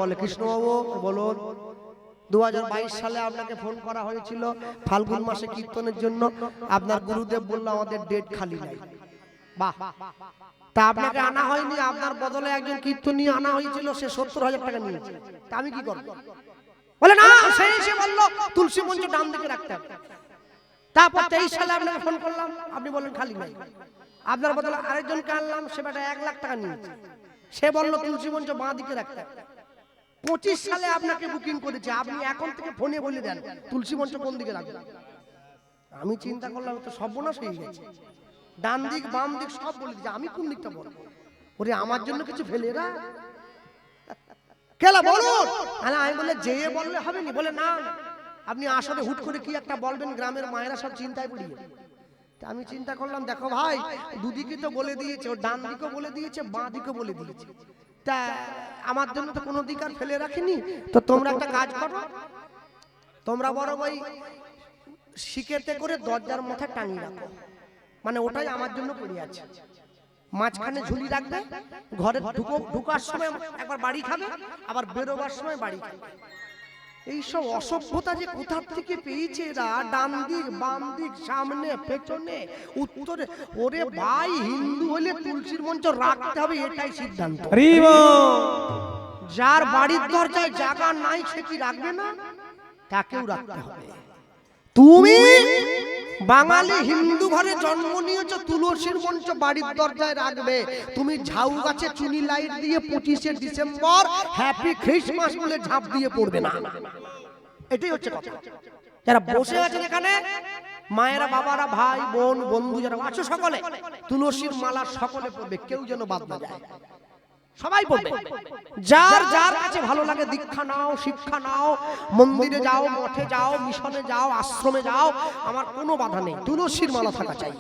বলে, কৃষ্ণবাবু বলুন 2022 সালে আপনাকে ফোন করা হয়েছিল ফাল্গুন মাসে কীর্তনের জন্য, আপনার গুরুদেব বলল আমাদের ডেট খালি নাই। বাহ, তা আপনাকে আনা হয়নি, আপনার বদলে একজন কীর্তনীয় আনা হয়েছিল, সে 70,000 টাকা নিয়েছে, তা আমি কি করব? বলে না, সে এসে বলল তুলসী মঞ্চ ডান দিকে রাখতে হবে। তারপর 23 সালে আপনাকে ফোন করলাম, আপনি বললেন খালি নাই, আপনার বদলে আরেকজনকে আনলাম, সে বেটা 1 লাখ টাকা নিয়েছে, সে বলল তুলসী মঞ্চ বাঁ দিকে রাখতে হবে। 25 সালে আপনাকে বুকিং করেছে, আপনি এখন থেকে ফোনে বলে দেন তুলসী মঞ্চ কোন দিকে রাখবেন। আমি চিন্তা করলাম তো সর্বনাশ হয়ে গেছে, ডান দিক বাম দিক সব বলে দিচ্ছে, আমি কোন দিকটা বলবো? ওরে আমার জন্য কিছু ফেলে না কেলা বলুন। আমি বলে যে বললে হবে নি, বলে না আপনি আসলে হুট করে কি একটা বলবেন, গ্রামের মায়েরা সব চিন্তায় পড়িয়ে। আমি চিন্তা করলাম দেখো ভাই, দুদিকে তো বলে দিয়েছে, ও ডান দিকেও বলে দিয়েছে বাঁ দিকেও বলে দিয়েছে, তা আমার জন্য তো কোনো দিক আর ফেলে রাখিনি। তো তোমরা একটা কাজ করো, তোমরা বড় ভাই শিকেতে করে দরজার মাথায় টাঙিয়ে রাখো, মানে ওটাই আমার জন্য পড়ে আছে, মাঝখানে ঝুলি রাখবে, ঘরে ঢুকার সময় একবার বাড়ি খাবে, আবার বেরোবার সময় বাড়ি খাবে। এইসব অসভ্যতা যে কোথা থেকে পেয়েছে এরা, ডান দিক বাম দিক সামনে পেছনে উত্তরে। ওরে ভাই, হিন্দু হলে তুলসীর মঞ্চ রাখতে হবে, এটাই সিদ্ধান্ত। যার বাড়ির দরজায় জায়গা নাই সে কি রাখবে না? তাকেও রাখতে হবে। তুমি বাঙালি হিন্দু ঘরে জন্ম নিয়েছ, তুলসীর মঞ্চ বাড়ির দরজায় রাখবে। তুমি ঝাউ গাছে চুনি লাইট দিয়ে 25শে ডিসেম্বর হ্যাপি খ্রিস্টমাস বলে ঝাঁপ দিয়ে পড়বে না। এটাই হচ্ছে কথা। যারা বসে আছেন এখানে, মায়েরা বাবারা ভাই বোন বন্ধু যারা আছো, সকলে তুলসীর মালা সকলে পড়বে, কেউ যেন বাদ না যায়, সবাই পড়বে। যার যার কাছে ভালো লাগে দীক্ষা নাও, শিক্ষা নাও, মন্দিরে যাও, মঠে যাও, মিশনে যাও, আশ্রমে যাও, আমার কোনো বাধা নেই, তুলসীর মালা থাকা চাই।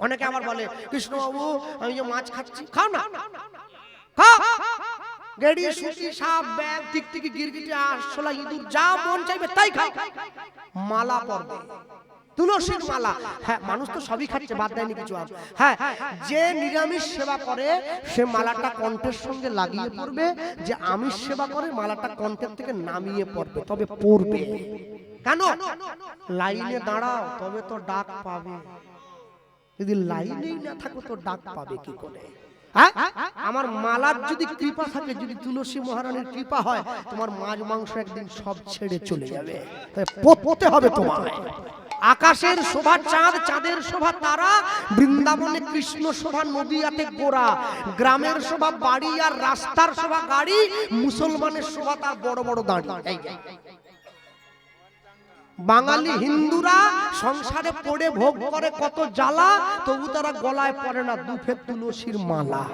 অনেকে আবার বলে কৃষ্ণবাবু আমি যে মাছ খাচ্ছি, খাও না, খাও, গেড়ি সুতি সাপ ব্যাগ টিকটিকি গিরগিটি আরশোলা ইঁদুর যা মন চাইবে তাই খাও, মালা পড়বে, তুলসীর মালা। হ্যাঁ, মানুষ তো সবই খাচ্ছে, বাদ দেয়নি কিছু। হ্যাঁ, যে নিরামিষ সেবা করে সে মালাটা কণ্ঠের সঙ্গে লাগিয়ে পড়বে, যে আমিষ সেবা করে মালাটা কণ্ঠের থেকে নামিয়ে পড়বে, তবে পড়বে। কেন? লাইনে দাঁড়াও তবে তো ডাক পাবে, যদি লাইনেই না থাকো তো ডাক পাবে কি করে? আমার মালার যদি কৃপা থাকে, যদি তুলসী মহারানীর কৃপা হয়, তোমার মাছ মাংস একদিন সব ছেড়ে চলে যাবে, তাই পড়তে হবে তোমার। আকাশের শোভা চাঁদ, চাঁদের শোভা তারা, বৃন্দাবনে কৃষ্ণ শোভা নদিয়াতে গোরা, গ্রামের শোভা বাড়ি আর রাস্তার শোভা গাড়ি, মুসলমানের শোভা তার বড় বড় দাঁড়ি। বাঙালি হিন্দুরা সংসারে পড়ে ভোগ করে কত জ্বালা, তবু তারা গলায় পড়ে না দুফের তুলসীর মালা।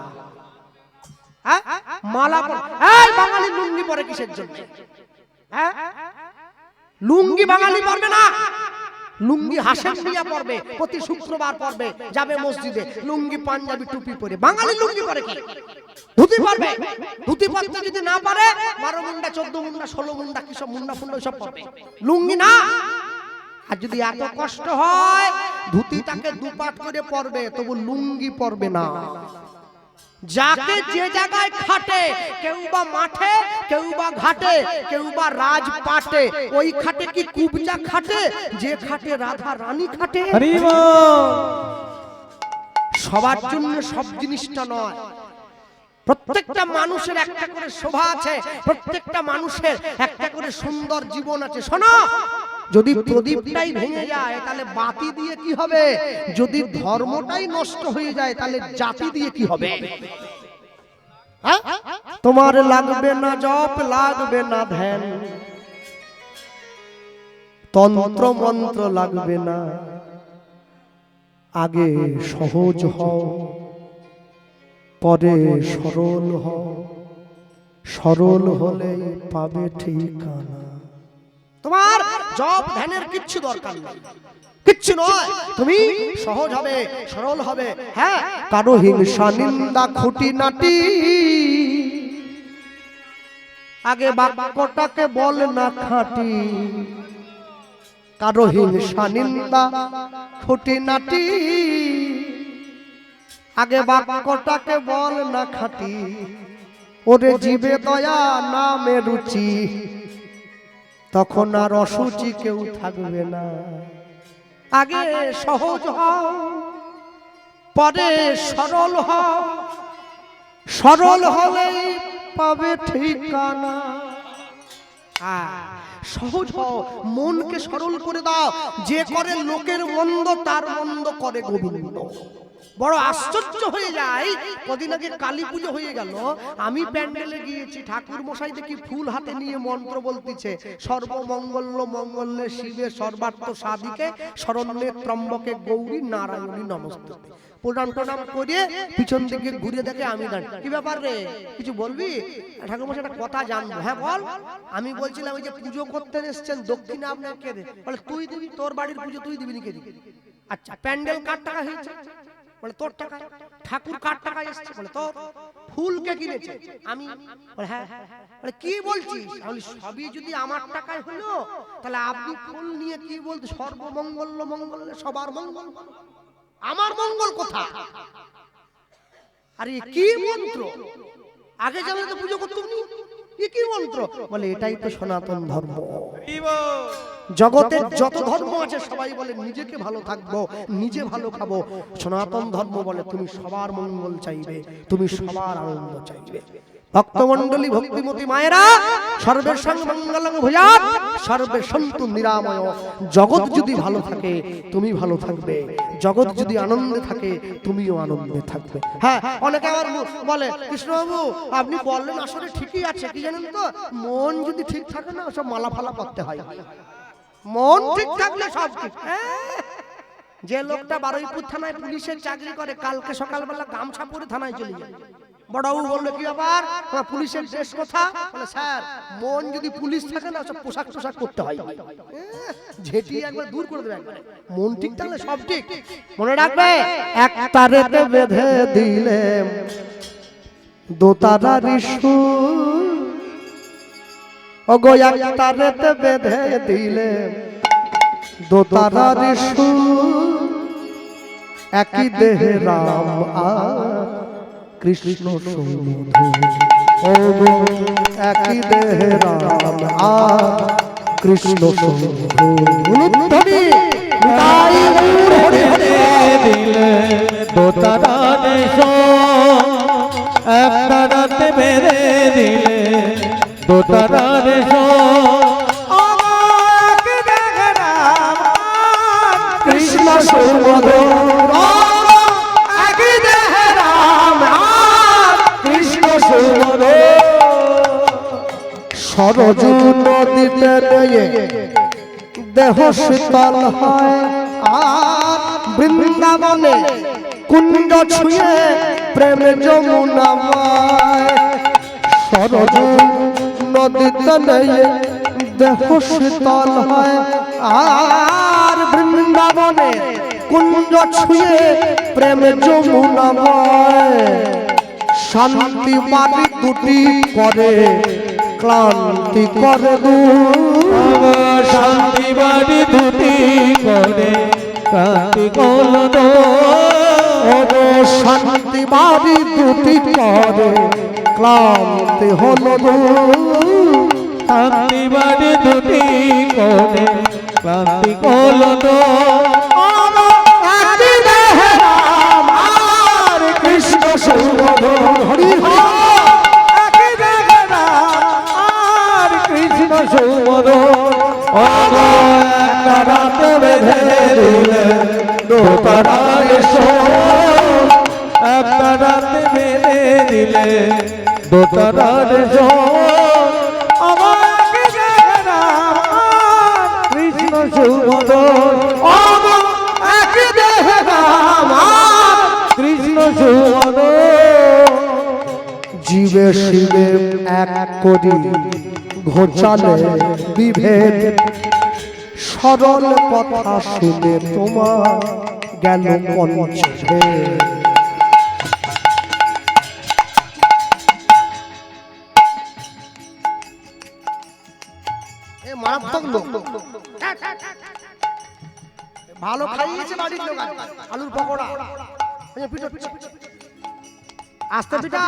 মালা এই বাঙালি লুঙ্গি পরে কিসের জন্য? লুঙ্গি বাঙালি পরবে না, লুঙ্গি হাসেম মিয়া পরবে, প্রতি শুক্রবার পরবে, যাবে মসজিদে লুঙ্গি পাঞ্জাবি টুপি পরে। বাঙালি লুঙ্গি পরে কি? ধুতি পরবে, ধুতি পরতে যদি না পারে 12 মুন্ডা 14 মুন্ডা 16 মুন্ডা কি সব মুন্ডা ফুন্ডা সব পরবে, লুঙ্গি না। আর যদি এত কষ্ট হয় ধুতিটাকে দুপাট করে পরবে, তবু লুঙ্গি পরবে না। যাকে যে জায়গায় খাটে, কেউ বা মাঠে, কেউ বা ঘাটে, কেউ বা রাজপাটে, ওই খাটে কি কুবজা খাটে, যে খাটে রাধা রানী খাটে। সবার জন্য সব জিনিসটা নয়, প্রত্যেকটা মানুষের একটা করে শোভা আছে, প্রত্যেকটা মানুষের একটা করে সুন্দর জীবন আছে। শোনো, যদি প্রদীপটাই ভেঙে যায় তাহলে বাতি দিয়ে কি হবে? যদি ধর্মটাই নষ্ট হয়ে যায় তাহলে জাতি দিয়ে কি হবে? তোমার লাগবে না জপ, লাগবে না ধ্যান, তন্ত্র মন্ত্র লাগবে না, আগে সহজ হও পরে সরল হও, সরল হলে পাবে ঠিকানা। তোমার জপ ধ্যানের কিচ্ছু দরকার নেই, কিচ্ছু নয়, তুমি সহজ হবে, সরল হবে। হ্যাঁ, কারো হিংসা নিন্দা খুঁটিনাটি, আগে বাক্যটাকে বল না খাঁটি, কারো হিংসা নিন্দা খুঁটিনাটি, আগে বাক্যটাকে বল না খাঁটি, ওরে জীবে দয়া নামে রুচি, তখন আর অসুচি কেউ থাকবে না। আগে সহজ হও, পরে সরল হও, সরল হলেই পাবে ঠিকানা। সহজ হও, মনকে সরল করে দাও। যে করে লোকের মন্দ তার মন্দ করে গোবিন্দ। বড় আশ্চর্য হয়ে যায়, কদিন আগে কালী পুজো হয়ে গেল, আমি প্যান্ডেলে গিয়েছি, ঠাকুর মশাই দেখি ফুল হাতে নিয়ে মন্ত্র বলতেছে, সর্বমঙ্গল্য মঙ্গলে শিবে সর্বার্থ সাধিকে শরণ্যে ত্রম্বকে গৌরী নারায়ণী নমস্তুতে। প্রণাম টনাম করে পিছন দিকে ঘুরে দেখে আমি দাঁড়িয়ে। কি ব্যাপার রে, কিছু বলবি? ঠাকুর মশাই একটা কথা জানবো। হ্যাঁ বল। আমি বলছিলাম ওই যে পুজো করতে এসেছেন, দক্ষিণা আপনার কে দে? বলে তুই দিবি, তোর বাড়ির পুজো তুই দিবি, কে দিবি? আচ্ছা, প্যান্ডেল কার টাকা হয়েছে? বলে তোর টাকা। ঠাকুর কার টাকা এসেছে? বলে তোর। ফুল কে কিনেছে? আমি। বলে হ্যাঁ। বলে কি বলছিস? আমি সবই যদি আমার টাকায় হলো, তাহলে আপনি ফুল নিয়ে কি বলতে? সর্বমঙ্গল্য মঙ্গলে সবার মঙ্গল, আমার মঙ্গল কোথা? আরে কি মন্ত্র? আগে জানলে তো পুজো করতাম না। কি মন্ত্র? বলে এটাই তো সনাতন ধর্ম। জগতের যত ধর্ম আছে সবাই বলে নিজেকে ভালো থাকবো, নিজে ভালো খাবো। সনাতন ধর্ম বলে তুমি সবার মঙ্গল চাইবে, তুমি সবার আনন্দ চাইবে। ভক্তমণ্ডলী, ভক্তিমতী মায়েরা, সর্বের সঙ্গে মঙ্গলং ভূয়াৎ, সর্বে সন্তু নিরাময়। জগৎ যদি ভালো থাকে তুমি ভালো থাকবে, জগৎ যদি আনন্দে থাকে তুমিও আনন্দে থাকবে। হ্যাঁ, অনেকে আবার বলে কৃষ্ণবাবু আপনি বললেন আসলে ঠিকই আছে, কি জানেন তো, মন যদি ঠিক থাকে না সব মালা ফালা করতে হয়, মন ঠিক থাকলে সব ঠিক। যে লোকটা বারুইপুর থানায় পুলিশের চাকরি করে, কালকে সকালবেলা গামছা পরে থানায় চলে যায়। বড়বাবু বললো কি ব্যাপার, পুলিশের ড্রেস কোথা? বলে স্যার মন যদি পুলিশ থাকে না সব পোশাক টোশাক করতে হয়, ঝেঁটিয়ে একবার দূর করে দেবে। মন ঠিক থাকলে সব ঠিক। মনে রাখবে, এক তারেতে বেঁধে দিলে দোতারা ঋষু, ওগো এক তারেতে বেঁধে দিলে দোতারা ঋষু, একই দেহে রাম আর কৃষ্ণ সমধু। ওগো একই দেহে রাম আর কৃষ্ণ সমধু। দিলে দোতারা ঋষু, এক তারাতে বেঁধে দিলে দোতারা ঋষু, কৃষ্ণ সমধু। একই দেহে রাম আর কৃষ্ণ সমধু। সরজ নদীতে নয়ে দেহ শীতল হয়, আর বৃন্দাবনে কুঞ্জ ছুঁয়ে প্রেম যমুনাময়। সরজ নদীতে নয়ে দেহ শীতল হয়, আর বৃন্দাবনে কুঞ্জ ছুঁয়ে প্রেম যমুনাময়। শান্তি বাড়ি দুটি করে ক্লান্তি করে দূর, শান্তি বাড়ি দুটি করে ক্রান্তি করল। শান্তি বাড়ি দুটি করে ক্লান্তি হল দূর, শান্তি বাড়ি দুটি করে ক্রান্তি করল। কৃষ্ণ সমধু। হরি কৃষ্ণ সমধু। একটা রাত বেঁধে দিলে দোতারা ঋষু, একটা রাত বেঁধে দিলে দোতারা ঋষু, কৃষ্ণ সমধু। কৃষ্ণ সমধু। জীবে শিবে এক করি ঘোচালে বিভেদ, সরল কথা শুনে তোমার গেল পঞ্চে। মারাত্মক লোক, ভালো খাইয়েছে বাড়ির লোক, আলুর পকোড়া, আস্তে পিঠা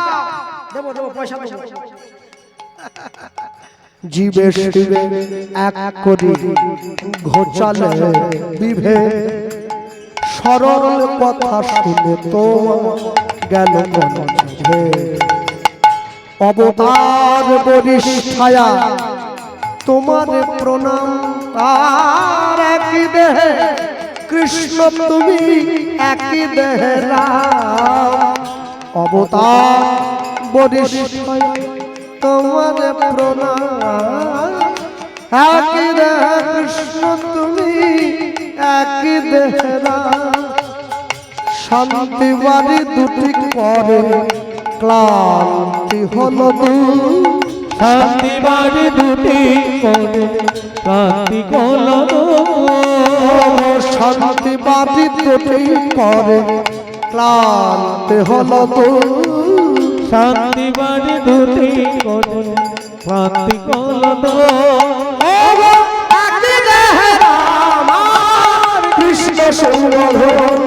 দেবো দেবো পয়সা দেবো। জীবে শিবে এক করি ঘোচালে বিভেদ, সরল কথা শুনে তো গেল মনে। অবতার বরিষ্ঠায়া তোমার প্রণাম, তার একই দেহে কৃষ্ণ তুমি একই দেহে রাম। অবতার বরিষ্ঠায়া তোমার প্রণাম, একই দেহে কৃষ্ণ তুমি একই দেহে রাম। শান্তি বাড়ি দুটি করে ক্লান্তি হলো দূর, শান্তি বাড়ি দুটি করে ক্রান্তি করলো দূর। শান্তি বাড়ি দুটি করে ক্লান্তি হলো দূর। শান্তি বাড়ি দুটি করে ক্রান্তি করলো দূর। একই দেহে রাম আর কৃষ্ণ সুমধুর,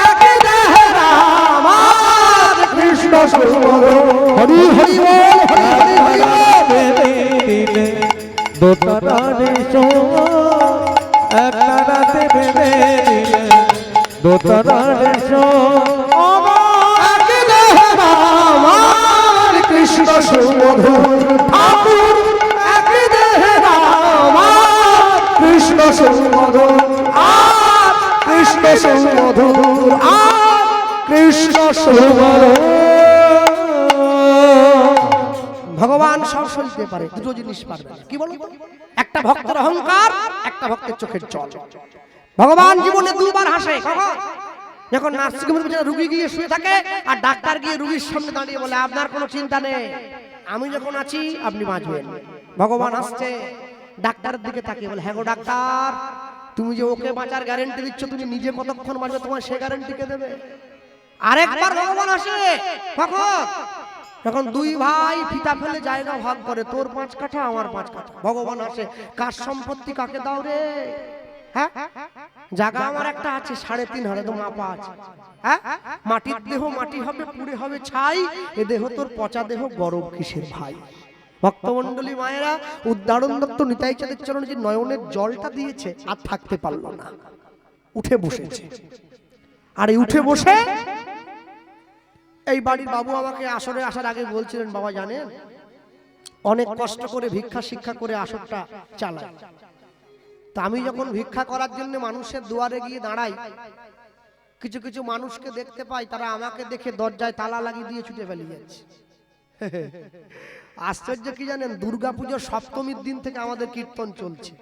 একই দেহে রাম আর কৃষ্ণ সুমধুর। হরি হরি বল, হরি হরি হরি বল। দিলে দোতারারে একটা রাতে বেঁধে দিলে দোতারারে একই দেহে রাম আর কৃষ্ণ সুমধুর ঠাকুর, একই দেহে রাম আর কৃষ্ণ সুমধুর, আর কৃষ্ণ সুমধুর, আর কৃষ্ণ সুমধুর। ভগবান সব সইতে পারে, দুটো জিনিস পারবে না। কি বলো তো? একটা ভক্তের অহংকার, একটা ভক্তের চোখের জল। ভগবান জীবনে দুবার হাসে। কখন? যখন নার্সিংহোমের পেছনে রুগী গিয়ে শুয়ে থাকে আর ডাক্তার গিয়ে রুগীর সামনে দাঁড়িয়ে বলে আপনার কোনো চিন্তা নেই, আমি যখন আছি আপনি বাঁচবেন। ভগবান আসছে, ডাক্তারের দিকে তাকিয়ে বলে হ্যাঁ গো ডাক্তার, তুমি যে ওকে বাঁচার গ্যারেন্টি দিচ্ছ, তুমি নিজে কতক্ষণ বাঁচবে তোমার সে গ্যারেন্টি কে দেবে? আরেকবার ভগবান আসে। কখন? যখন দুই ভাই ফিতা ফেলে জায়গা ভাগ করে, তোর 5 কাঠা আমার 5 কাঠা। ভগবান আসে, কার সম্পত্তি কাকে দাও রে? হ্যাঁ, জায়গা আমার একটা আছে 3.5 হাড়ে তো মাপা আছে। হ্যাঁ, মাটির দেহ মাটি হবে, পুড়ে হবে ছাই, এ দেহ তোর পচা দেহ, গরব কিসের ভাই? ভক্তমণ্ডলী মায়েরা, উদ্ধারণ দত্ত নিতাই চাঁদের চরণে যে নয়নের জলটা দিয়েছে আর থাকতে পারলো না, উঠে বসেছে। আর এই উঠে বসে এই বাড়ির বাবু আমাকে আসরে আসার আগে বলছিলেন, বাবা জানেন অনেক কষ্ট করে ভিক্ষা শিক্ষা করে আসরটা চালায়। তা আমি যখন ভিক্ষা করার জন্য মানুষের দুয়ারে গিয়ে দাঁড়াই, কিছু কিছু মানুষকে দেখতে পাই, তারা আমাকে দেখে দরজায় তালা লাগিয়ে দিয়ে ছুটে পালিয়ে যাচ্ছে। আশ্চর্য কি জানেন, দুর্গাপুজোর সপ্তমীর দিন থেকে আমাদের কীর্তন চলছে।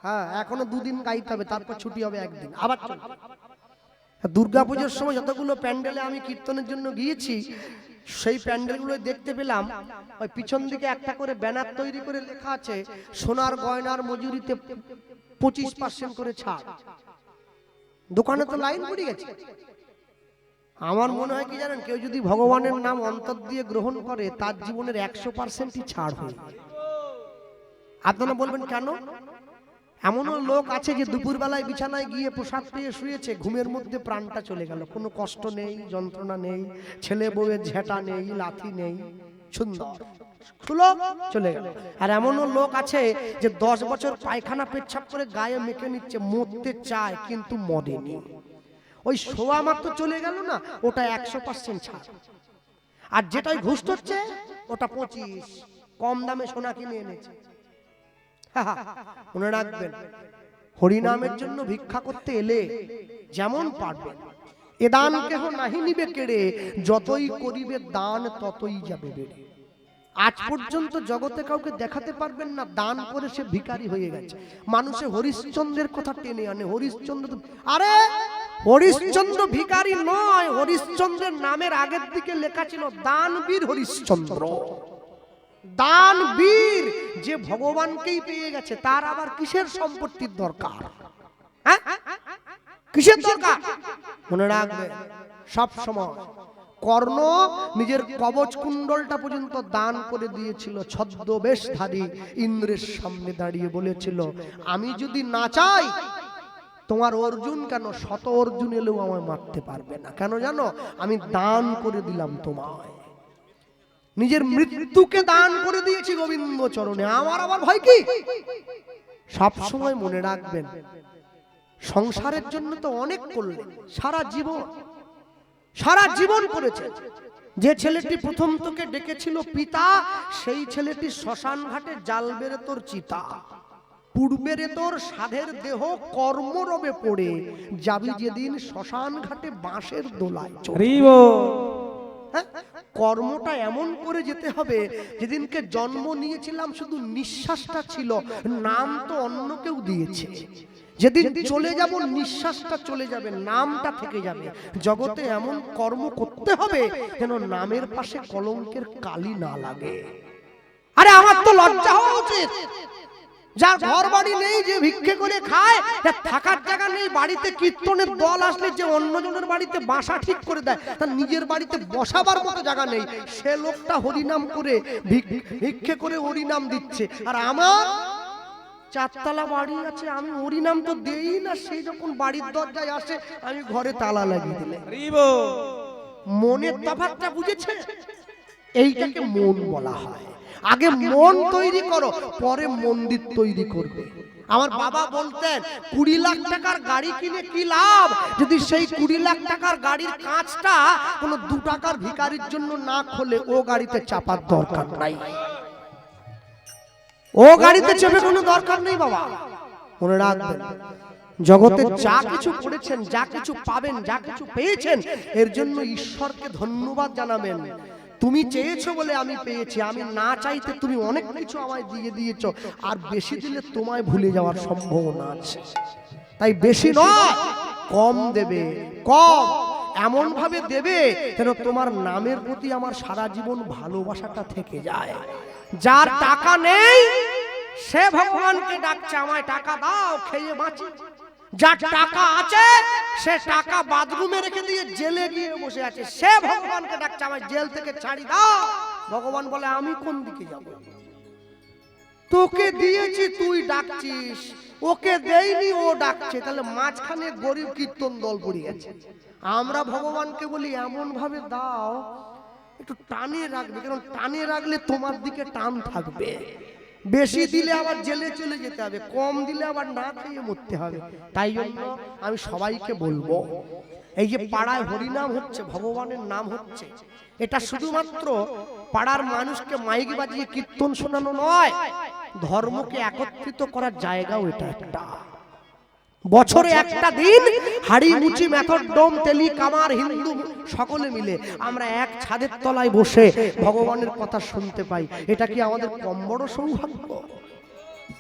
হ্যাঁ, এখনো 2 দিন গাইতে হবে, তারপর ছুটি হবে 1 দিন, আবার চলবে। দুর্গাপুজোর সময় যতগুলো প্যান্ডেলে আমি কীর্তনের জন্য গিয়েছি, সেই প্যান্ডেলগুলো দেখতে পেলাম ওই পিছন দিকে একটা করে ব্যানার তৈরি করে লেখা আছে সোনার গয়নার মজুরিতে 25% করে ছাড়। দোকানে তো লাইন পড়ে গেছে। আমার মনে হয় কি জানেন, কেউ যদি ভগবানের নাম অন্তর দিয়ে গ্রহণ করে, তার জীবনের 100%ই ছাড় হয়। আপনারা বলবেন কেন? এমনও লোক আছে যে দুপুরবেলায় বিছানায় গিয়ে প্রসাদ পেয়ে শুয়েছে, ঘুমের মধ্যে প্রাণটা চলে গেল, কোনো কষ্ট নেই, যন্ত্রণা নেই, ছেলে বউয়ের ঝেঁটা নেই, লাথি নেই, সুন্দর খুলো চলে গেল। আর এমনও লোক আছে যে 10 বছর পায়খানা পেচ্ছাপ করে গায়ে মেখে নিচ্ছে, মরতে চায় কিন্তু মরেনি। ওই শোয়া মাত্র চলে গেল না, ওটা 100% ছাড়। আর যেটাই ঘুষ হচ্ছে ওটা 25, কম দামে সোনা কিনে এনেছে। মনে রাখবেন, হরিনামের জন্য ভিক্ষা করতে এলে যেমন পারবেন, এ দান কেহ নাহি নিবে কেড়ে, যতই করিবে দান ততই যাবে বেড়ে। আজ পর্যন্ত জগতে কাউকে দেখাতে পারবেন না দান করে সে ভিখারি হয়ে গেছে। মানুষে হরিশ্চন্দ্রের কথা টেনে আনে, হরিশ্চন্দ্র, আরে হরিশ্চন্দ্র ভিখারি নয়, হরিশ্চন্দ্রের নামের আগের দিকে লেখা ছিল দানবীর হরিশ্চন্দ্র। দানবীর যে ভগবানকেই পেয়ে গেছে, তার আবার কিসের সম্পত্তির দরকার? হ্যাঁ, কিসের দরকার? মনে রাখবে সব সময়, কর্ণ নিজের কবচ কুণ্ডলটা পর্যন্ত দান করে দিয়েছিল। ছদ্মবেশধারী ইন্দ্রের সামনে দাঁড়িয়ে বলেছিল, আমি যদি না চাই তোমার অর্জুন কেন, 100 অর্জুন এলেও আমায় মারতে পারবে না। কেন জানো? আমি দান করে দিলাম তোমায়। নিজের মৃত্যুকে দান করে দিয়েছি গোবিন্দ চরণে, আমার আবার ভয় কি? সব সময় মনে রাখবেন, সংসারের জন্য তো অনেক করলেন, সারা জীবন করেছেন। যে ছেলেটি প্রথম তোকে ডেকেছিল পিতা, সেই ছেলেটি শ্মশান ঘাটে জাল বেড়ে তোর চিতা। পূর্বের তোর সাধের দেহ কর্মরবে পড়ে যাবি যেদিন শ্মশান ঘাটে বাঁশের দোলায় চড়ে। কর্মটা এমন করে যেতে হবে, যেদিনকে জন্ম নিয়েছিলাম শুধু নিঃশ্বাসটা ছিল, নাম তো অন্য কেউ দিয়েছে। যেদিন চলে যাব নিঃশ্বাসটা চলে যাবে, নামটা থেকে যাবে। জগতে এমন কর্ম করতে হবে যেন নামের পাশে কলঙ্কের কালি না লাগে। আরে আমার তো লজ্জা হওয়া উচিত। যার ঘর বাড়ি নেই, যে ভিক্ষে করে খায়, যার থাকার জায়গা নেই, বাড়িতে কীর্তনের দল আসলে যে অন্যজনের বাড়িতে বাসা ঠিক করে দেয়, তার নিজের বাড়িতে বসাবার মতো জায়গা নেই, সে লোকটা হরিনাম করে ভিক্ষে করে হরিনাম দিচ্ছে। আর আমার 4 তলা বাড়ি আছে, আমি হরিনাম তো দেই না। সেই যখন বাড়ির দরজায় আসে, আমি ঘরে তালা লাগিয়ে দিলে। মনের তফাৎটা বুঝেছে? এইটাকে মন বলা হয়। আগে মন তৈরি করো, পরে মন্দির তৈরি করবে। আমার বাবা বলতেন 20 লাখ টাকার গাড়ি কিনে কি লাভ, যদি সেই 20 লাখ টাকার গাড়ির কাঁচটা কোনো 2 টাকার ভিখারির জন্য না খোলে, ও গাড়িতে চাপার দরকার নাই। ও গাড়িতে চেপে কোনো দরকার নেই বাবা। মনে রাখবেন, জগতে যা কিছু করেছেন, যা কিছু পাবেন, যা কিছু পেয়েছেন, এর জন্য ঈশ্বরকে ধন্যবাদ জানাবেন। তুমি চেয়েছো বলে আমি পেয়েছি, আমি না চাইতে তুমি অনেক কিছু আমায় দিয়ে দিয়েছো, আর বেশি দিলে তোমায় ভুলে যাওয়ার সম্ভাবনা আছে। তাই বেশি নয়, কম দেবে, কম এমন ভাবে দেবে যেন তোমার নামের প্রতি আমার সারা জীবন ভালোবাসাটা থেকে যায়। যার টাকা নেই সে ভগবানকে ডাকছে, আমায় টাকা দাও খেয়ে বাঁচি। যার টাকা আছে সে টাকা বাথরুমে রেখে দিয়ে জেলে গিয়ে বসে আছে, সে ভগবানকে ডাকছে, আমায় জেল থেকে ছাড়ি দাও। ভগবান বলে আমি কোন দিকে যাব? তোকে দিয়েছি তুই ডাকছিস, ওকে দেইনি ও ডাকছে, তাহলে মাঝখানে গরিব কীর্তন দল পড়ে গেছে। আমরা ভগবানকে বলি এমন ভাবে দাও একটু টানে রাখবে, কারণ টানে রাখলে তোমার দিকে টান থাকবে। বেশি দিলে আবার জেলে চলে যেতে হবে, কম দিলে আবার না খেয়ে মরতে হবে। তাই জন্য আমি সবাইকে বলবো, এই যে পাড়ায় হরিনাম হচ্ছে, ভগবানের নাম হচ্ছে, এটা শুধুমাত্র পাড়ার মানুষকে মাইক বাজিয়ে কীর্তন শোনানো নয়, ধর্মকে একত্রিত করার জায়গাও এটা একটা। বছরে একটা দিন হাড়ি মুচি মেথর ডোম তেলি কামার হিন্দু সকলে মিলে আমরা এক ছাদের তলায় বসে ভগবানের কথা শুনতে পাই। এটা কি আমাদের কম বড় সৌভাগ্য?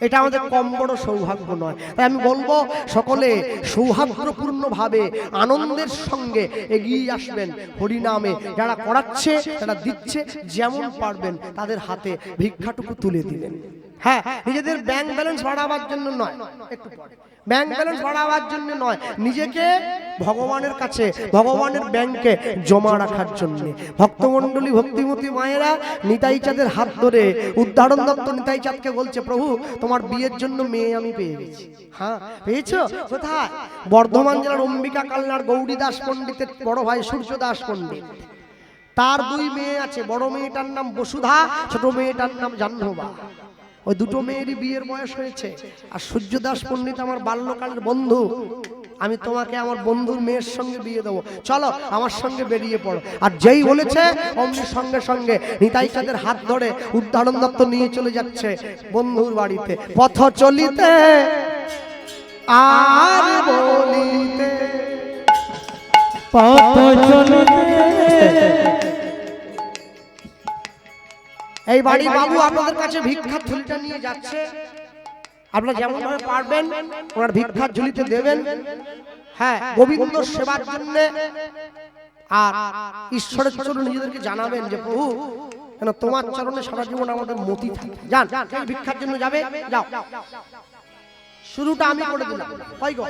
এটা আমাদের কম বড় সৌভাগ্য নয়। তাই আমি বলবো সকলে সৌভাগ্যপূর্ণ ভাবে আনন্দের সঙ্গে এগিয়ে আসবেন হরিনামে। যারা করাচ্ছে, যারা দিচ্ছে, যেমন পারবেন তাদের হাতে ভিক্ষাটুকু তুলে দিলেন। হ্যাঁ, নিজেদের ব্যাংক ব্যালেন্স বাড়াবার জন্য নয়, একটু পরে ব্যাংক ব্যালেন্স বাড়াবার জন্য নয়, নিজেকে ভগবানের কাছে, ভগবানের ব্যাংকে জমা রাখার জন্য। ভক্তমণ্ডলী, ভক্তিমতী মায়েরা নিতাই চাঁদের হাত ধরে উদ্ধারণ দত্ত নিতাই চাঁদকে বলছে, প্রভু তোমার বিয়ের জন্য মেয়ে আমি পেয়ে গেছি। হ্যাঁ, পেয়েছো? কোথায়? বর্ধমান জেলার অম্বিকা কালনার গৌরী দাস পণ্ডিতের বড় ভাই সূর্য দাস পণ্ডিত। তার 2 মেয়ে আছে, বড় মেয়েটার নাম বসুধা, ছোট মেয়েটার নাম জাহ্নবা। ওই দুটো মেয়েরই বিয়ের বয়স হয়েছে। আর সূর্যদাস পণ্ডিত আমার বাল্যকালের বন্ধু, আমি তোমাকে আমার বন্ধুর মেয়ের সঙ্গে বিয়ে দেবো, চলো আমার সঙ্গে বেরিয়ে পড়ো। আর যেই বলেছে অমনি সঙ্গে সঙ্গে নিতাই চাঁদের হাত ধরে উদ্ধারণ দত্ত নিয়ে চলে যাচ্ছে বন্ধুর বাড়িতে। পথ চলিতে আর বলিতে, পথ চলিতে এই বাড়ি বাবু আপনাদের কাছে ভিক্ষার ঝুলিটা নিয়ে যাচ্ছে। আপনারা যেমন ভাবে পারবেন ওনার ভিক্ষার ঝুলিতে দেবেন। হ্যাঁ, গোবিন্দ সেবার জন্য আর ঈশ্বরের চরণে নিজেদেরকে জানাবেন যে প্রভু কেন তোমার চরণে সারা জীবন আমাদের মতি থাকে। যান, ভিক্ষার জন্য যাবে, যাও। শুরুটা আমি করে দিলাম, কই গো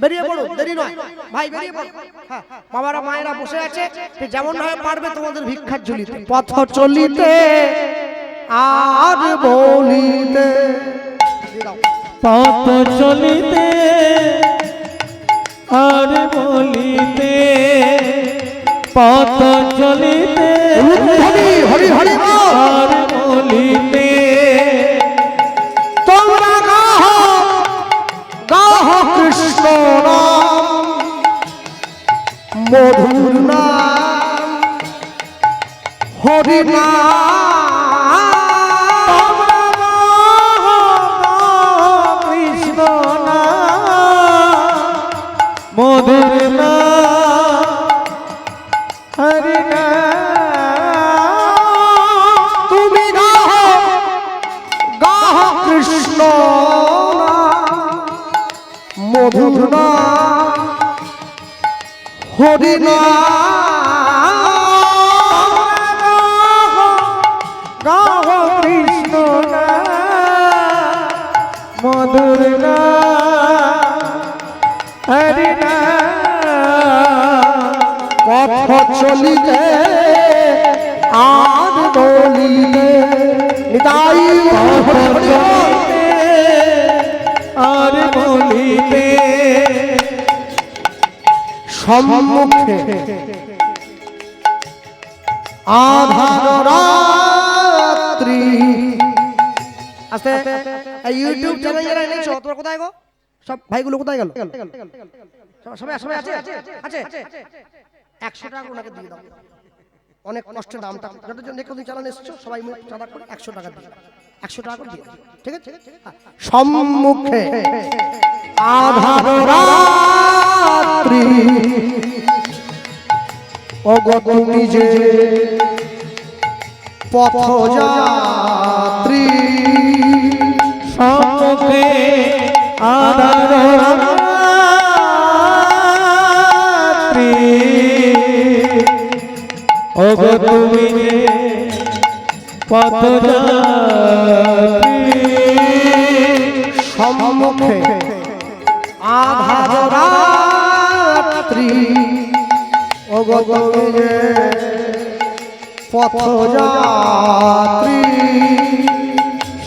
বেরিয়ে পড়ো, দেরি নয় ভাই, বেরিয়ে পড়ো। হ্যাঁ, বাবারা মায়েরা বসে আছে, যেমন ভাবে পারবে তোমাদের ভিক্ষার ঝুলিতে। পথ চলিতে আর বলিতে, পথ চলিতে আর বলিতে পতঞ্জলিতে হরি হরি হরি বল। আর বলিতে তোমরা গাহ গাহ কৃষ্ণ নাম মধুর নাম হরি নাম কৃষ্ণ নাম মধুর নাম হরি নাম তুমি গাহ গাহ কৃষ্ণ নাম মধুর নাম হরি নাম গাহ কৃষ্ণ নাম মধুর নাম হরি নাম পথ চলিতে আর বলিতে নিতাই আর বলিতে সম্মুখে আধার রাত্রি আস্তে ইউটিউব চ্যানেল যারা এনেছো তোমরা কোথায় গো সব ভাইগুলো কোথায় গেল সবাই সবাই আছে আছে 100 টাকা ওনাকে দিয়ে দাও অনেক কষ্টের দামটা যাদের জন্য একদিন চালান এসেছো সবাই মিলে চাঁদা করে 100 টাকা দিয়ে 100 টাকা করে দিয়ে দাও, ঠিক আছে সম্মুখে আধার রাত্রি ওগো তুমি যে পথযাত্রী সম্মুখে আধার রাত্রি ওগো তুমি যে পথযাত্রী সম্মুখে আধার রাত্রি ওগো তুমি যে পথযাত্রী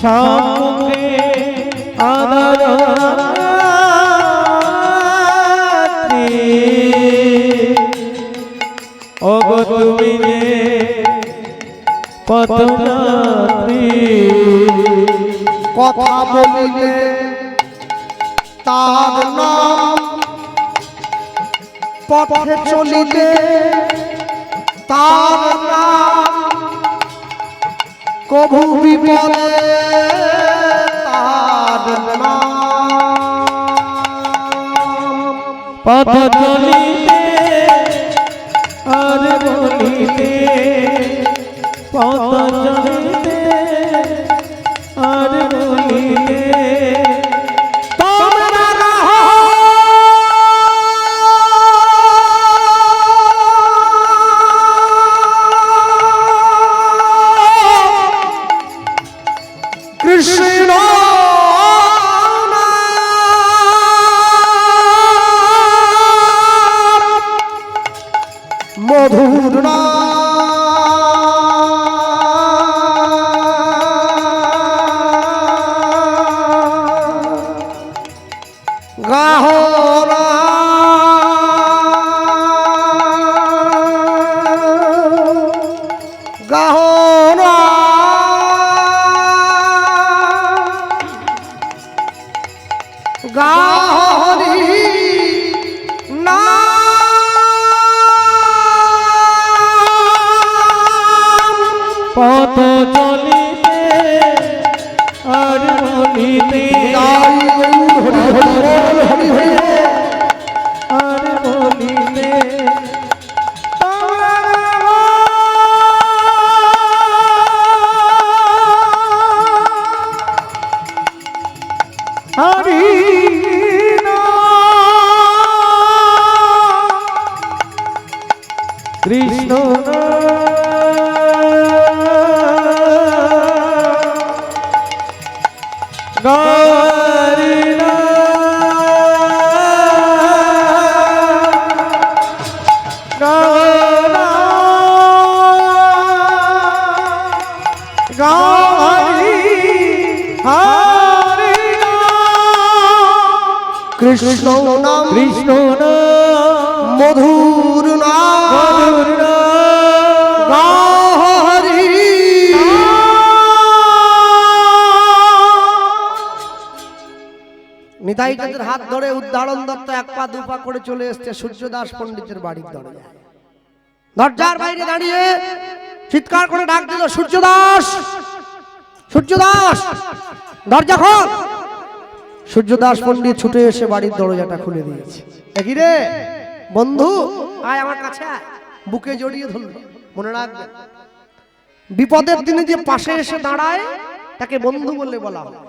সম্মুখে আধার রাত্রি ওগো তুমি যে পথযাত্রী কথা বলিলে তার নাম পথে চলিতে তার নাম কভু বিপদে তার নাম পথ চলিতে আর বলিতে পথ চলিতে আর বলিতে তোমরা গাহ কৃষ্ণ নাম মধুর নাম গাহ গাহ গাহরি নাম পথ চলিতে আর বলিতে হরি হরি হরি আর বলিতে হরি কৃষ্ণ গরি কৃষ্ণ নাম কৃষ্ণ মধুর নাম মধুর নিতাই চাঁদের হাত ধরে উদ্ধারণ দত্ত এক পা দু পা করে চলে এসছে সূর্যদাস পণ্ডিতের বাড়ির দরজায়। দরজার বাইরে দাঁড়িয়ে চিৎকার করে ডাক দিল, সূর্যদাস, সূর্যদাস, দরজা খোল। সূর্যদাস পণ্ডিত ছুটে এসে বাড়ির দরজাটা খুলে দিয়েছে। দেখি রে বন্ধু, আয় আমার কাছে আয়। বুকে জড়িয়ে ধরল। মনে রাখবেন, বিপদের দিনে যে পাশে এসে দাঁড়ায় তাকে বন্ধু বলে বলা হয়।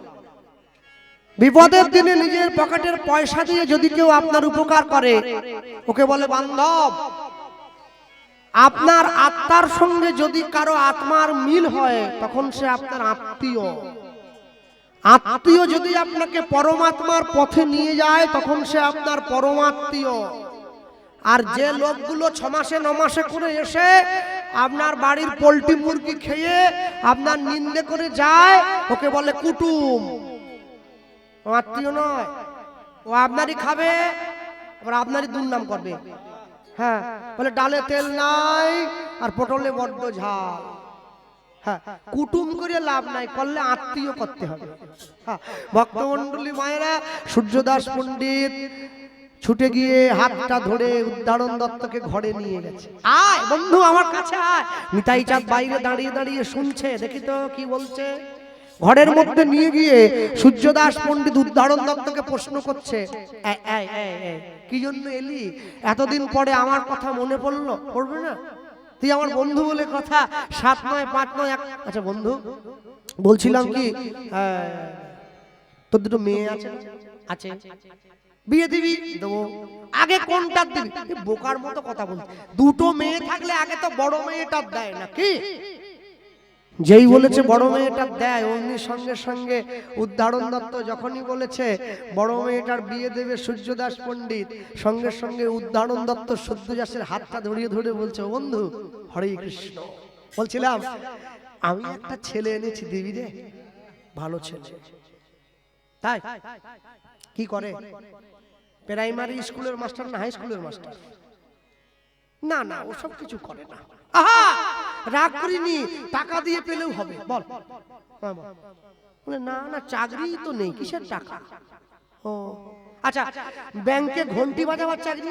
বিপদের দিনে নিজের পকেটের পয়সা দিয়ে যদি কেউ আপনার উপকার করে ওকে বলে বান্ধব। আপনার আত্মার সঙ্গে যদি কারো আত্মার মিল হয় তখন সে আপনার আত্মীয়। আত্মীয় যদি আপনাকে পরমাত্মার পথে নিয়ে যায় তখন সে আপনার পরমাত্মীয়। আর যে লোকগুলো 6 মাসে 9 মাসে করে এসে আপনার বাড়ির পোল্ট্রি মুরগি খেয়ে আপনার নিন্দে করে যায় ওকে বলে কুটুম। ও আত্মীয় নয়, ও আপনারই খাবে আবার আপনারই দুর্নাম করবে। হ্যাঁ, বলে ডালে তেল নাই আর পটলে বড্ড ঝাল। হ্যাঁ, কুটুম করে লাভ নাই, করলে আত্মীয় করতে হবে। হ্যাঁ, ভক্তমণ্ডলী মায়েরা, সূর্যদাস পণ্ডিত ছুটে গিয়ে হাতটা ধরে উদ্ধারণ দত্তকে ঘরে নিয়ে গেছে। আয় বন্ধু আমার কাছে আয়। নিতাই চাঁদ বাইরে দাঁড়িয়ে দাঁড়িয়ে শুনছে, দেখি তো কি বলছে। ঘরের মধ্যে নিয়ে গিয়ে সূর্যদাস পণ্ডিত উদ্ধারণ দত্তকে প্রশ্ন করছে, কি জন্য এলি? এতদিন পরে আমার কথা মনে পড়লো? পড়বে না? তুই আমার বন্ধু বলে কথা, 7 নয় 5 নয় 1। আচ্ছা বন্ধু, বলছিলাম কি তোর দুটো মেয়ে আছে? আছে। বিয়ে দিবি? দেবো। আগে কোনটা দিবি? বোকার মতো কথা বলছে। দুটো মেয়ে থাকলে আগে তো বড় মেয়েটা দেয় নাকি? যেই বলেছে বড় মেয়েটা দেয় অমনি সঙ্গে সঙ্গে উদ্ধারণ দত্ত যখনই বলেছে বড় মেয়েটার বিয়ে দেবে সূর্যদাস পণ্ডিত, সঙ্গে সঙ্গে উদ্ধারণ দত্ত সূর্যদাসের হাতটা ধরিয়ে ধরে বলছে, বন্ধু হরে কৃষ্ণ, বলছিলাম আমি একটা ছেলে এনেছি, দিবি রে? ভালো ছেলে। তাই কি করে? প্রাইমারি স্কুলের মাস্টার না হাই স্কুলের মাস্টার? না না, ওসব কিছু করে না। আহা, রাগ করিনি, টাকা দিয়ে পেলেও হবে। বল। বলে না না, চাকরি তো নেই, কিসের টাকা? ও আচ্ছা, ব্যাংকে ঘন্টি বাজাবার চাকরি,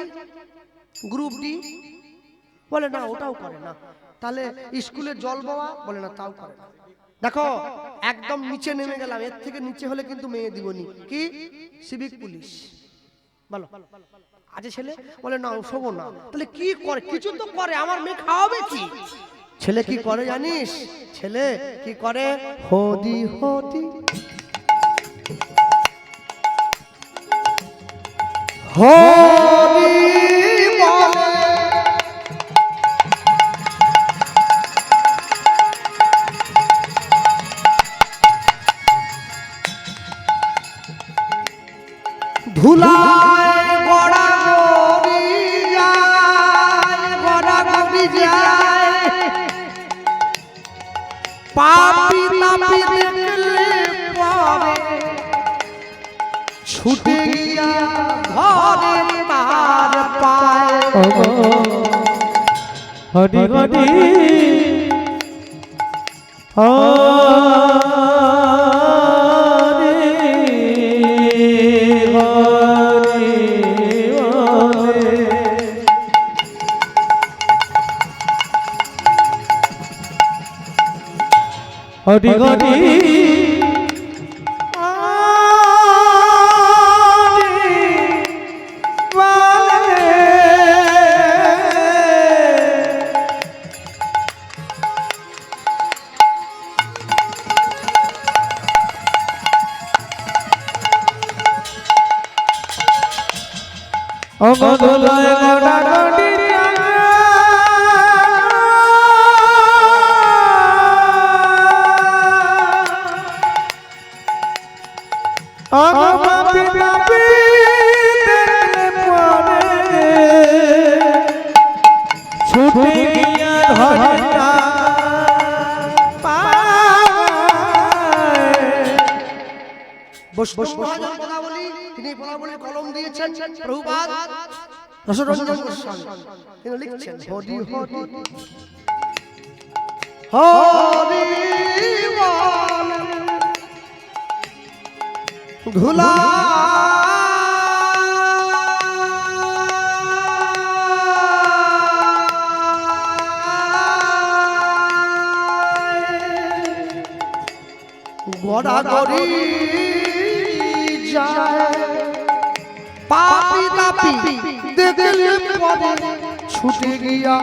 গ্রুপ ডি? বলে না, ওটাও করে না। তাহলে স্কুলে জল বাওয়া? বলে না, তাও করে না। দেখো একদম নিচে নেমে গেলাম, এর থেকে নিচে হলে কিন্তু মেয়ে দিবনি। কি? Civic police. বলো আছে ছেলে? বলে না, শোবো না। তাহলে কি করে? কিছু তো করে, আমার মেয়ে খাওয়াবে কি? ছেলে কি করে জানিস? ছেলে কি করে? হদি হদি হদি বলে ধুলায় গড়া গড়ি যায়, গড়া গড়ি যায়, পাপি তাপি দেখলে পরে ছুটে গিয়া ঘরে তার পায়। হরি হরি হরি হরি অগদলয় গড়া গড়ি অগপাপি পাপি দেখলে পরে ছুটে গিয়া ধরতা পায়। বৈষ্ণব মহাজন পদাবলী, তিনি পদাবলীর কলম দিয়েছেন প্রভুপাদ রসরঞ্জন গোস্বামী। তিনি লিখছেন হরি হরি হরি বল ধুলা গড়াগড়ি যায় পাপি তাপি দেখলে পরে ছুটে গিয়া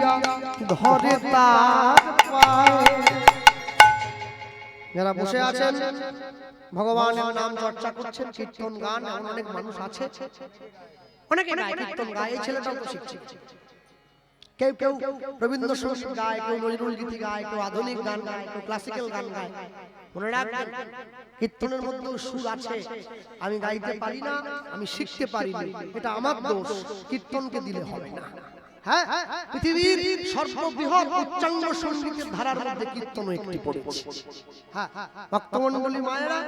ধরে তার পায়ে। যারা বসে আছেন ভগবানের নাম চর্চা করছেন, কীর্তন গান, এমন অনেক মানুষ আছে, অনেকে গায় কীর্তন গায়, এই ছেলেটাও তো শিখছে। কেউ কেউ রবীন্দ্রসঙ্গীত গায়, কেউ নজরুল গীতি গায়, কেউ আধুনিক গান গায়, কেউ ক্লাসিক্যাল গান গায়। মনে রাখবেন কীর্তনের মধ্যেও সুর আছে। আমি গাইতে পারি না, আমি শিখতে পারিনি, এটা আমার দোষ, কীর্তনকে দিলে হবে না। হ্যাঁ, পৃথিবীর সর্ববৃহৎ উচ্চাঙ্গ সঙ্গীতের ধারার মধ্যে কীর্তনও একটি পড়েছে। হ্যাঁ, ভক্তমণ্ডলী মায়েরা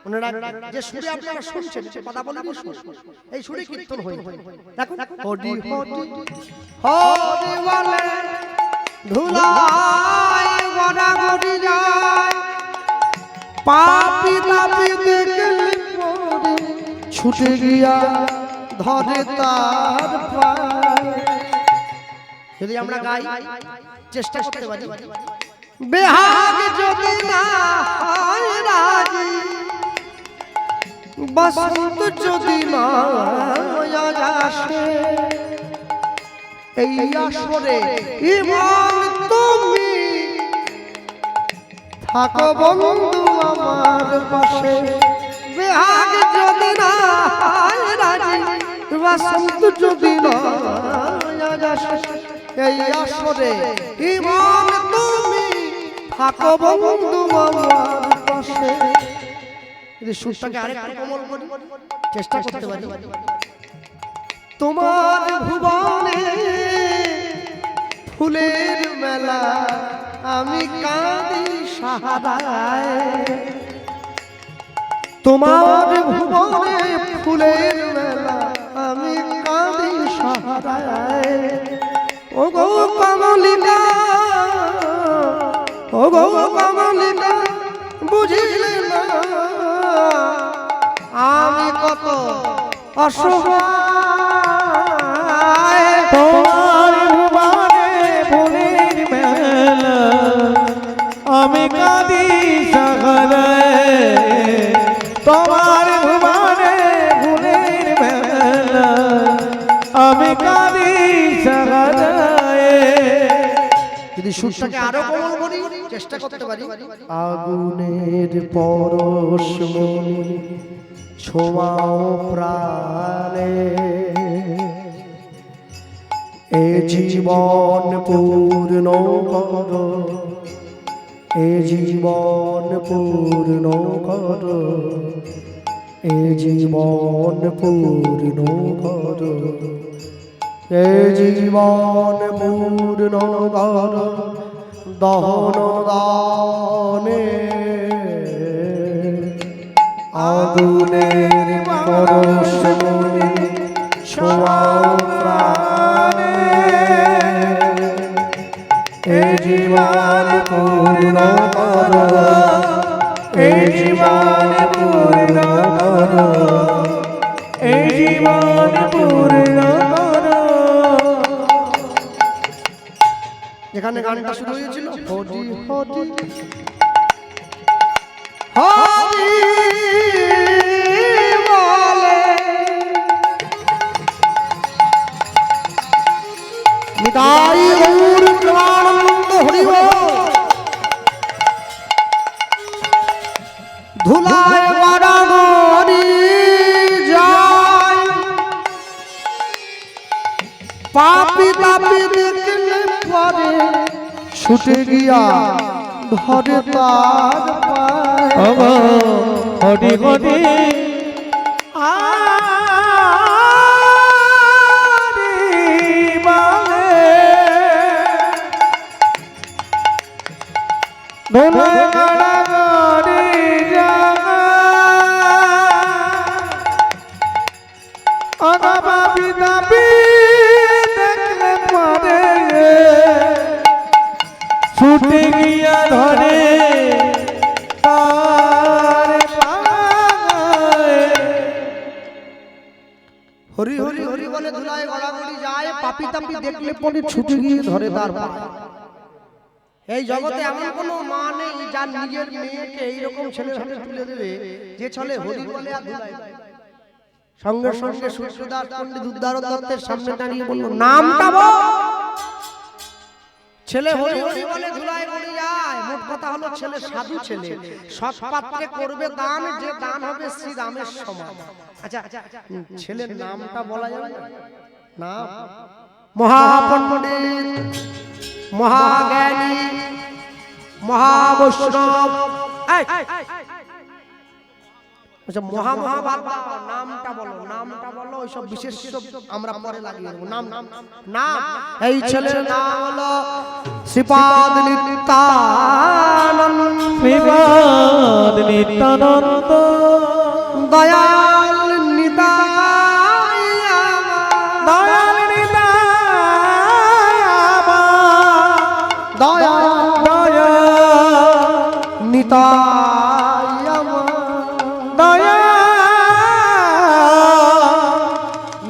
মনে রাখবেন, যে সুরে আপনারা শুনছেন কথা বলেন, এই সুরে কীর্তন হয়। দেখুন হরি হরি হরি বলে ধুলায় গড়াগড়ি যায় পাপি তাপি দেখলে পরে ছুটে গিয়া ধরে তার পায়ে। যদি আমরা গাই, চেষ্টা করতে পারি, বেহাগ যদি না হয় রাজি, বসন্ত যদি না আসে, এই আসরে ইমান তুমি থাকো বন্ধু আমার পাশে। বেহাগ যদি না হয় রাজি, বসন্ত যদি না আসে, এই আসরে ইমান তুমি থাকো বন্ধু আমার পাশে। যদি সুরটাকে আরেকটু কোমল করি, চেষ্টা করতে পারি, তোমার ভুবনে ফুলের মেলা আমি কাঁদি সাহারায়, তোমার ভুবনে ফুলের মেলা আমি কাঁদি সাহারায়। ও গো কমলিকা, ও গো কমলিকা, বুঝিলে না আমি কত অসহায়। তোমার ভুবনে ফুলের মেলা আমি কাঁদি সাগরায়, তোমার ভুবনে ফুলের মেলা আমি কাঁদি সাগরায়। যদি সুরটাকে আরো কোমল করি, চেষ্টা করতে পারি, আগুনের পরশমণি ছোঁয়াও প্রাণে, এ জীবন পূর্ণ করো, এ জীবন পূর্ণ করো, এ জীবন পূর্ণ করো, এ জীবন পূর্ণ করো দহন দানে। আগুনের পরশমণি ছোঁয়াও প্রাণে, এ জীবন পূর্ণ করো, এ জীবন পূর্ণ করো, এ জীবন পূর্ণ করো। যেখানে গানটা শুরু হয়েছিল হরি হরি হরি বলে নিতাই গৌর প্রেমানন্দ হরি বল। ধুলায় গড়াগড়ি যায় পাপি তাপি দেখলে পরে ছুটে গিয়া ধরে তার পায়ে। হরি হরি ধুলায় গড়াগড়ি যায় পাপি তাপি দেখলে পরে ছুটে গিয়া ধরে তার পায়ে। হরি হরি হরি বলে ধুলায় গড়াগড়ি যায় পাপি তাপি দেখলে পরে ছুটে গিয়ে ধরে তার পায়ে। এই জগতে এমন কোনো মা নেই যার নিজের মেয়েকে এইরকম ছেলের হাতে তুলে দেবে যে ছেলে হরি বলে আর ধুলাই বলে। সঙ্গে সঙ্গে সূর্যদাস পণ্ডিত উদ্ধারণ দত্তের সামনে দাঁড়িয়ে বলল, নামটা বল। ছেলে হরি হরি বলে ধুলাই পড়ে যায়। মোট কথা হলো ছেলে সাধু ছেলে, সৎ পাত্রে করবে দান, যে দান হবে শ্রী রামের সমান। আচ্ছা ছেলের নামটা বলা যাবে না? নাম মহাপণ্ডিত, মহাজ্ঞানী, মহাবৈষ্ণব। আচ্ছা মহাভাব নামটা বলো, নামটা বলো। ওইসব বিশেষ আমরা পরে লাগিয়ে দেবো। নাম নাম এই ছেলের নাম হলো শ্রীপাদ নিত্যানন্দ। শ্রীপাদ নিত্যানন্দ দয়াল নিতাই দয়াল দয়াল দয়া নিতাই দয়া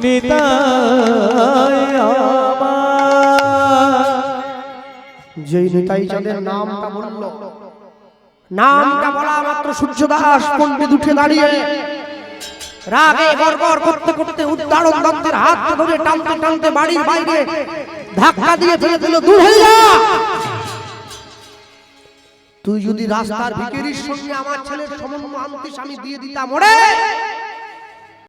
নিতাই যেই নিতাই চাঁদের নামটা বলল, নামটা বলা মাত্র সূর্যদাস পণ্ডিত উঠে দাঁড়িয়ে রাগে গড়গড় করতে করতে উদ্ধারণ দত্তের হাত ধরে টানতে টানতে বাড়ির বাইরে ধাক্কা দিয়ে ফেলে দিল, দূর হয়ে যা। তুই যদি রাস্তার ভিখারির সঙ্গে আমার ছেলের সম্বন্ধ আনতিস আমি দিয়ে দিতাম। ওরে